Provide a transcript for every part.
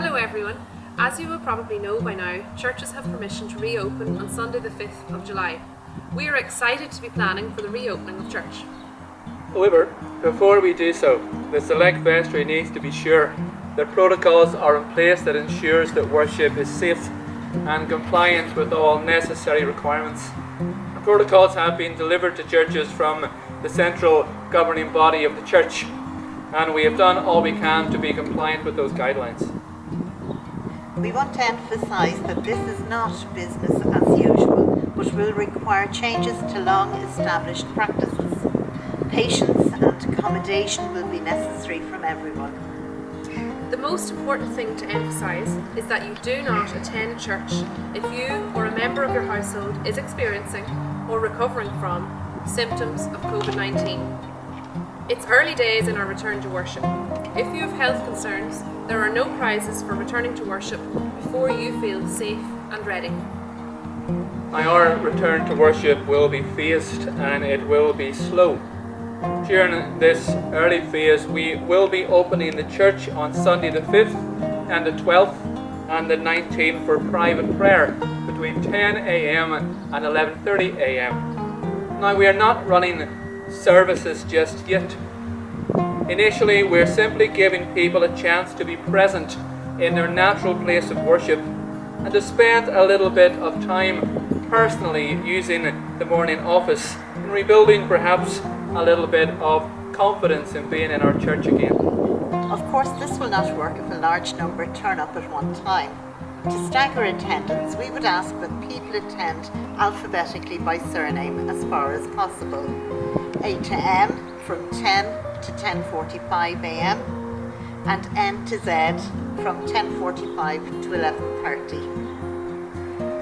Hello everyone. As you will probably know by now, churches have permission to reopen on Sunday the 5th of July. We are excited to be planning for the reopening of church. However, before we do so, the select vestry needs to be sure that protocols are in place that ensures that worship is safe and compliant with all necessary requirements. The protocols have been delivered to churches from the central governing body of the church, and we have done all we can to be compliant with those guidelines. We want to emphasise that this is not business as usual, but will require changes to long-established practices. Patience and accommodation will be necessary from everyone. The most important thing to emphasise is that you do not attend church if you or a member of your household is experiencing or recovering from symptoms of COVID-19. It's early days in our return to worship. If you have health concerns, there are no prizes for returning to worship before you feel safe and ready. Now, our return to worship will be phased and it will be slow. During this early phase, we will be opening the church on Sunday the 5th and the 12th and the 19th for private prayer between 10 a.m. and 11:30 a.m. Now, we are not running services just yet. Initially, we're simply giving people a chance to be present in their natural place of worship and to spend a little bit of time personally using the morning office and rebuilding perhaps a little bit of confidence in being in our church again. Of course, this will not work if a large number turn up at one time. To stagger attendance, we would ask that people attend alphabetically by surname as far as possible. A to M from 10 to 10:45 a.m. and N to Z from 10:45 to 11:30.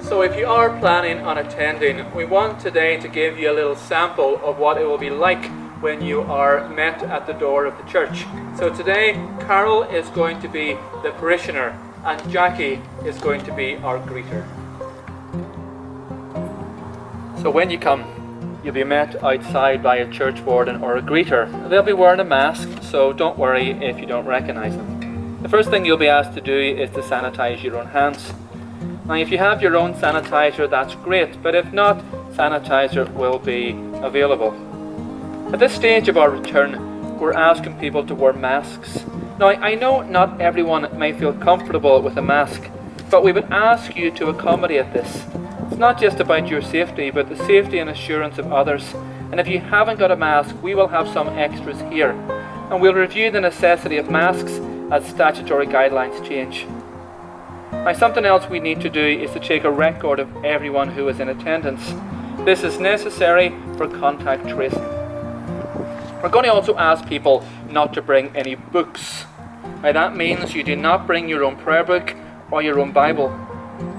So if you are planning on attending, we want today to give you a little sample of what it will be like when you are met at the door of the church. So today, Carol is going to be the parishioner and Jackie is going to be our greeter. So when you come, you'll be met outside by a church warden or a greeter. They'll be wearing a mask, so don't worry if you don't recognise them. The first thing you'll be asked to do is to sanitise your own hands. Now, if you have your own sanitizer, that's great, but if not, sanitizer will be available. At this stage of our return, we're asking people to wear masks. Now, I know not everyone may feel comfortable with a mask, but we would ask you to accommodate this. It's not just about your safety, but the safety and assurance of others. And if you haven't got a mask, we will have some extras here. And we'll review the necessity of masks as statutory guidelines change. Now, something else we need to do is to take a record of everyone who is in attendance. This is necessary for contact tracing. We're going to also ask people not to bring any books. Now, that means you do not bring your own prayer book or your own Bible.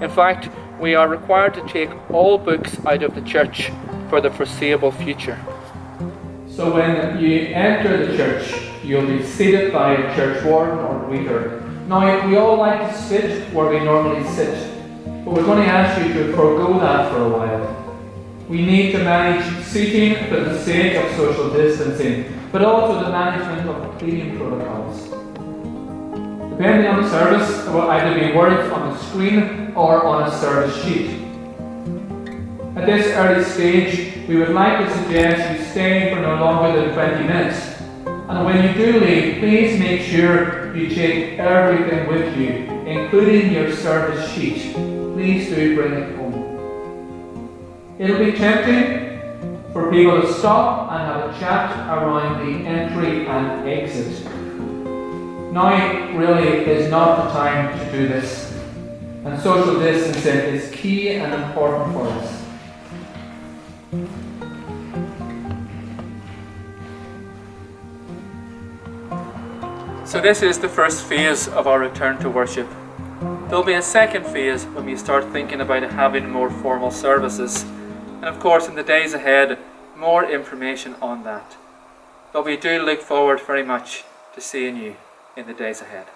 In fact, we are required to take all books out of the church for the foreseeable future. So when you enter the church, you'll be seated by a church warden or greeter. Now, we all like to sit where we normally sit, but we're going to ask you to forego that for a while. We need to manage seating for the sake of social distancing, but also the management of cleaning protocols. Depending on the service, there will either be words on the screen or on a service sheet. At this early stage, we would like to suggest you stay for no longer than 20 minutes. And when you do leave, please make sure you take everything with you, including your service sheet. Please do bring it home. It'll be tempting for people to stop and have a chat around the entry and exit. Now really is not the time to do this, and social distancing is key and important for us. So this is the first phase of our return to worship. There'll be a second phase when we start thinking about having more formal services, and of course in the days ahead, more information on that. But we do look forward very much to seeing you in the days ahead.